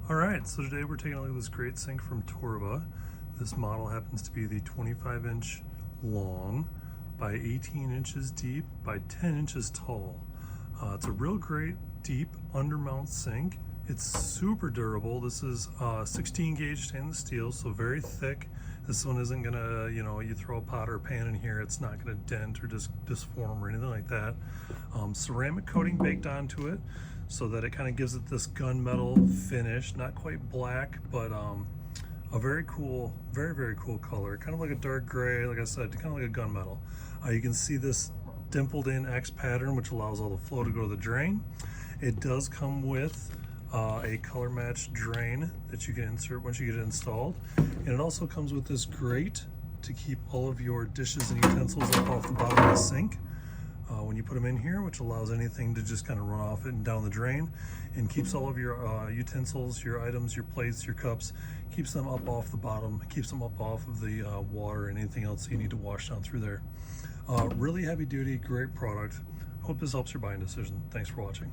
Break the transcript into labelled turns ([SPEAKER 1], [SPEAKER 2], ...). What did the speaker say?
[SPEAKER 1] All right, so today we're taking a look at this great sink from TORVA. This model happens to be the 25-inch long by 18 inches deep by 10 inches tall. It's a real great deep undermount sink. It's super durable. This is 16 gauge stainless steel, so very thick. This one isn't gonna, you throw a pot or a pan in here, it's not gonna dent or just disform or anything like that. Ceramic coating baked onto it so that it kind of gives it this gunmetal finish, not quite black, but a very cool, very cool color, kind of like a dark gray, like I said, kind of like a gunmetal. You can see this dimpled in X pattern, which allows all the flow to go to the drain. It does come with a color matched drain that you can insert once you get it installed. And it also comes with this grate to keep all of your dishes and utensils up off the bottom of the sink when you put them in here, which allows anything to just kind of run off it and down the drain, and keeps all of your utensils, your items, your plates, your cups, keeps them up off the bottom, keeps them up off of the water and anything else you need to wash down through there. Really heavy duty, great product. Hope this helps your buying decision. Thanks for watching.